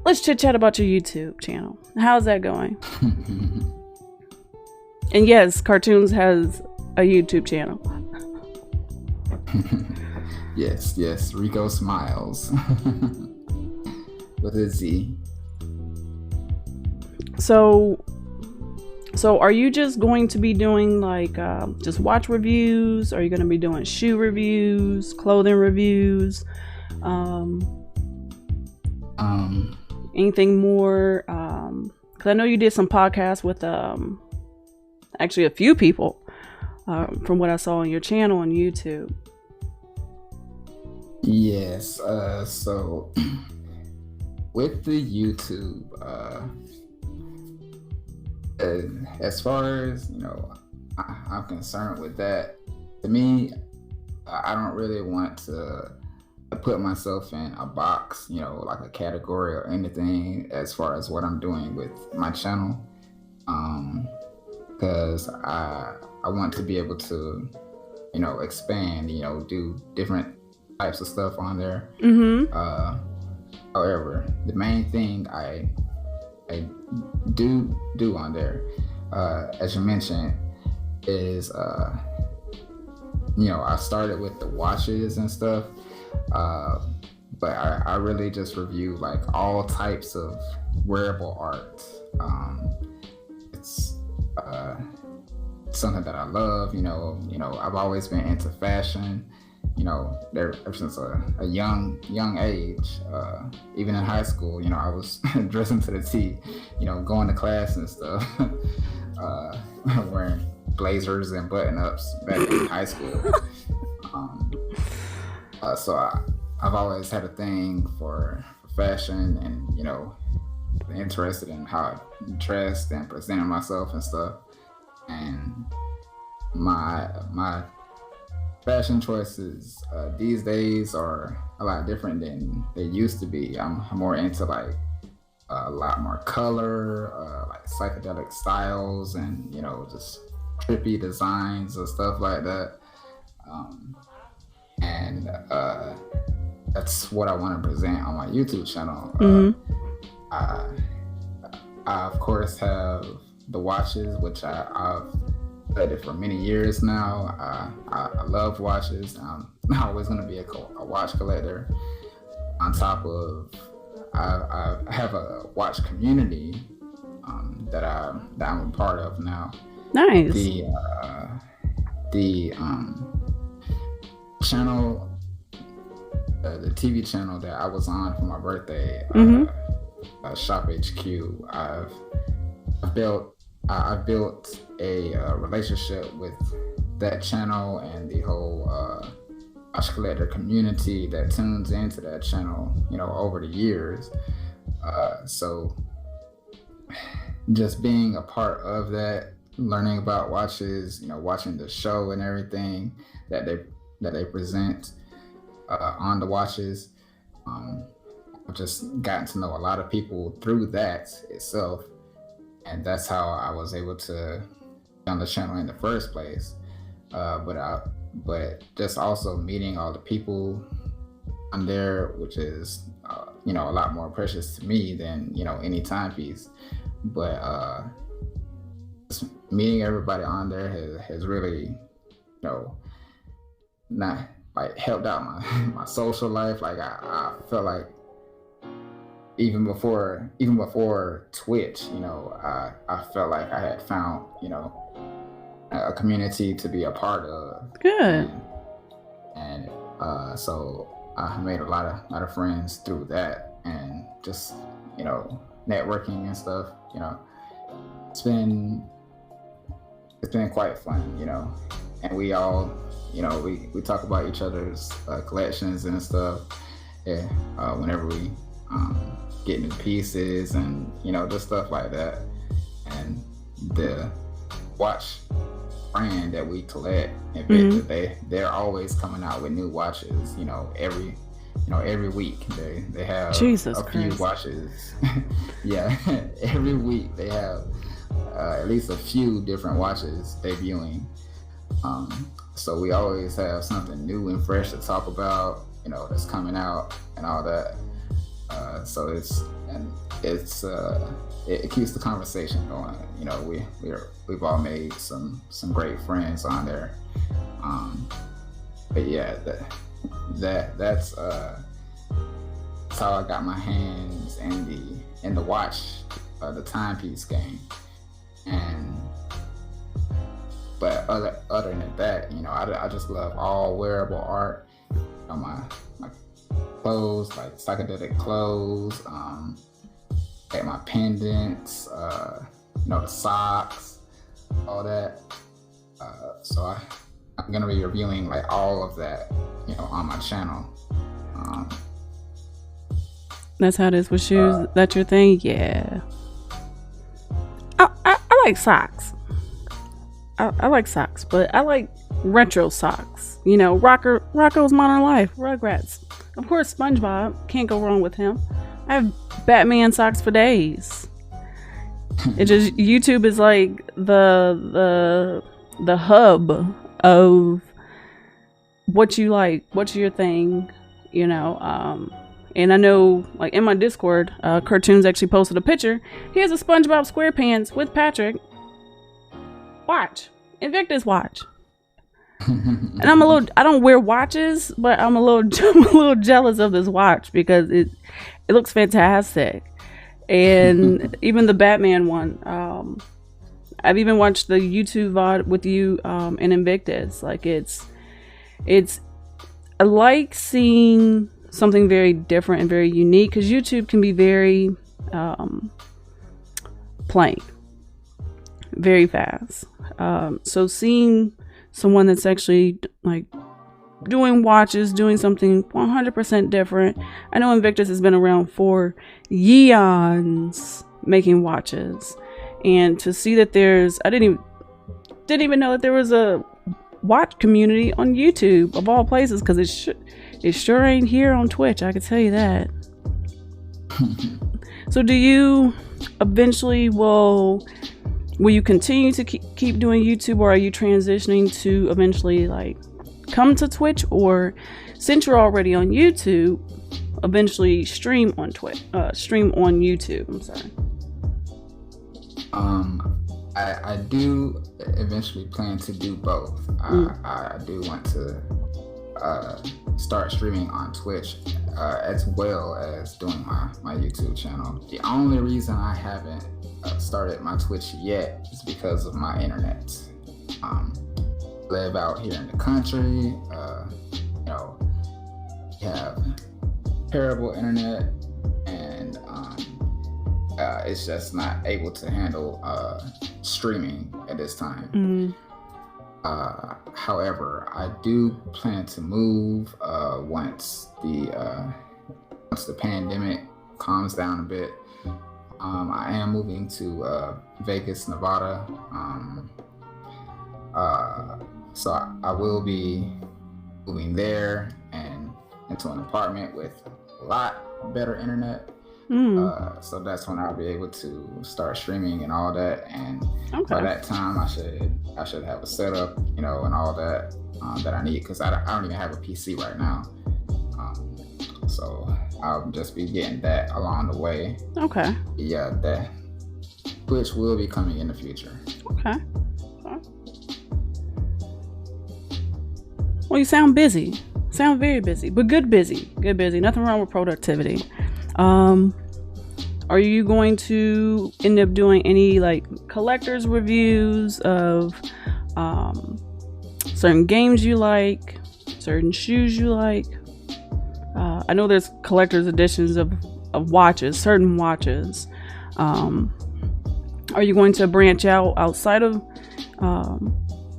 let's chit chat about your YouTube channel. How's that going? And yes, Cartoons has a YouTube channel. Yes, Rico Smilez with Izzy. So are you just going to be doing like just watch reviews? Are you going to be doing shoe reviews, clothing reviews, anything more? Because I know you did some podcasts with actually a few people from what I saw on your channel on YouTube. Yes, so with the YouTube, as far as I'm concerned with that, to me, I don't really want to put myself in a box, like a category or anything as far as what I'm doing with my channel, because I want to be able to, expand, do different types of stuff on there. However, the main thing I do on there, as you mentioned, is I started with the watches and stuff, but I really just review like all types of wearable art. It's something that I love. I've always been into fashion. Ever since a young age, even in high school, I was dressing to the T, going to class and stuff, wearing blazers and button-ups back in high school. So I've always had a thing for fashion and, interested in how I dressed and presented myself and stuff. And my fashion choices these days are a lot different than they used to be. I'm more into like a lot more color, like psychedelic styles, and just trippy designs and stuff like that. And that's what I want to present on my YouTube channel. I of course have the watches, which I've it for many years now. I love watches. I'm always going to be a watch collector. On top of, I have a watch community that I'm a part of now. Nice. The channel, the TV channel that I was on for my birthday, Shop HQ. I've built a relationship with that channel and the whole watch collector community that tunes into that channel, over the years. So just being a part of that, learning about watches, watching the show and everything that they present on the watches. I've just gotten to know a lot of people through that itself. And that's how I was able to be on the channel in the first place. But just also meeting all the people on there, which is a lot more precious to me than any timepiece. But just meeting everybody on there has really not like helped out my social life. Like I felt like even before Twitch, I felt like I had found, a community to be a part of. Good. And so I made a lot of friends through that, and just, networking and stuff, it's been quite fun, and we all, we talk about each other's collections and stuff, whenever we get new pieces and just stuff like that. And the watch brand that we collect, Invicta, they're always coming out with new watches. Every week they have few watches. Yeah, every week they have at least a few different watches debuting. So we always have something new and fresh to talk about, that's coming out and all that. So it keeps the conversation going. You know, we've all made some great friends on there. But yeah, that's how I got my hands in the watch, the timepiece game. But other than that, you know, I just love all wearable art. You know, my clothes, like psychedelic clothes, like my pendants, you know, the socks, all that. So I'm gonna be reviewing like all of that, you know, on my channel. That's how it is with shoes. That's your thing, yeah. I like socks. I like socks, but I like retro socks. You know, Rocko's Modern Life, Rugrats. Of course, SpongeBob. Can't go wrong with him. I have Batman socks for days. It just YouTube is like the hub of what you like, what's your thing, you know. And I know, like in my Discord, Cartoons actually posted a picture. He has a SpongeBob SquarePants with Patrick watch, Invicta's watch. And I don't wear watches, but I'm a little jealous of this watch because it looks fantastic. And even the Batman one, I've even watched the YouTube VOD with you and Invictus. Like I like seeing something very different and very unique, because YouTube can be very plain, very fast. So seeing someone that's actually like doing watches, doing something 100% different. I know Invictus has been around for years making watches, and to see that I didn't even know that there was a watch community on YouTube of all places, because it sure ain't here on Twitch, I can tell you that. So do you eventually will you continue to keep doing YouTube, or are you transitioning to eventually like come to Twitch, or since you're already on YouTube, eventually stream on YouTube? I'm sorry. I do eventually plan to do both. I do want to start streaming on Twitch as well as doing my YouTube channel. The only reason I haven't started my Twitch yet is because of my internet. Live out here in the country, you know, we have terrible internet, and it's just not able to handle streaming at this time. However, I do plan to move once the pandemic calms down a bit. I am moving to Vegas, Nevada. So I will be moving there and into an apartment with a lot better internet. So that's when I'll be able to start streaming and all that. And by that time, I should have a setup, you know, and all that that I need, because I don't even have a PC right now. So I'll just be getting that along the way. Okay. Yeah, that Twitch will be coming in the future. Okay. Well, you sound busy. Sound very busy, but good busy. Good busy. Nothing wrong with productivity. Are you going to end up doing any like collector's reviews of certain games you like, certain shoes you like? I know there's collector's editions of watches, certain watches. Are you going to branch outside of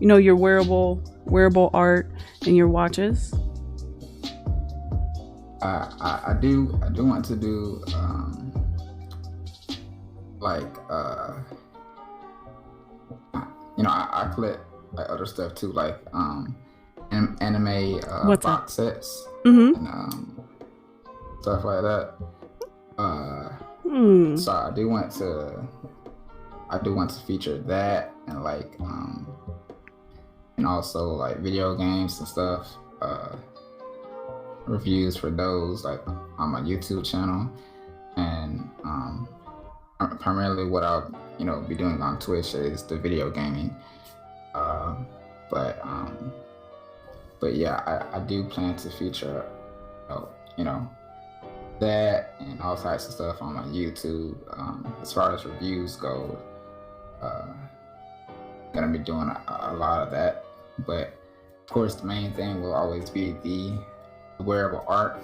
you know, your wearable art and your watches? I do want to do you know, I collect like other stuff too, like anime box sets and stuff like that. So I do want to feature that, and like and also like video games and stuff. reviews for those, like on my YouTube channel, and primarily what I'll be doing on Twitch is the video gaming. Uh, but yeah, I do plan to feature you know that and all types of stuff on my YouTube. As far as reviews go, gonna be doing a lot of that, but of course the main thing will always be the wearable art.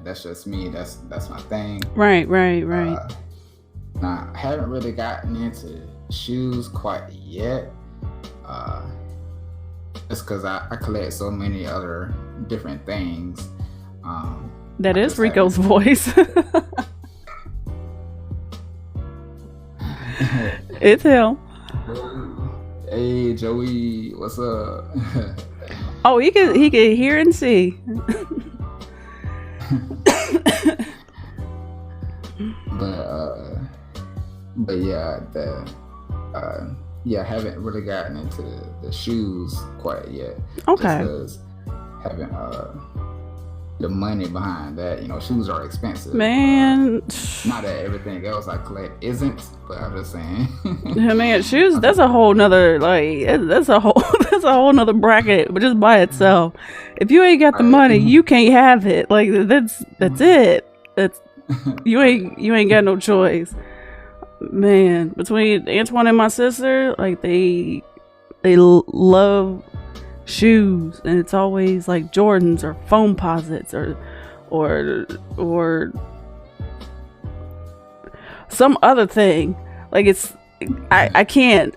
That's just me. That's my thing. Right. Now, I haven't really gotten into shoes quite yet. Just because I collect so many other different things. That is Rico's voice. It's him. Hey Joey, what's up? Oh, he can hear and see. But yeah, I haven't really gotten into the shoes quite yet. Okay. Because having the money behind that, shoes are expensive. Man, not that everything else I collect isn't, but I'm just saying. Yeah, man, shoes. That's a whole nother that's a whole nother bracket, but just by itself. If you ain't got the money, you can't have it. Like that's it. You ain't got no choice. Man, between Antoine and my sister, like they love shoes, and it's always like Jordans or foam posits or some other thing. Like I can't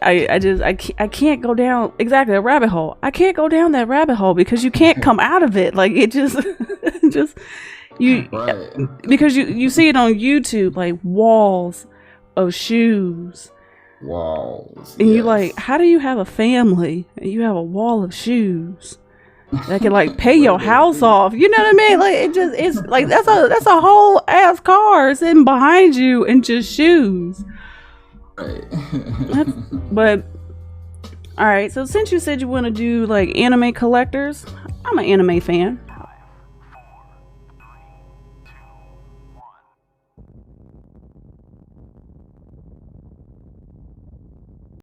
go down exactly a rabbit hole. I can't go down that rabbit hole because you can't come out of it. Like it just because you see it on YouTube, like walls of shoes. And you're like, how do you have a family and you have a wall of shoes that can like pay your house off? You know what I mean? Like it's like that's a whole ass car sitting behind you and just shoes. Right. But all right, so since you said you want to do like anime collectors, I'm an anime fan.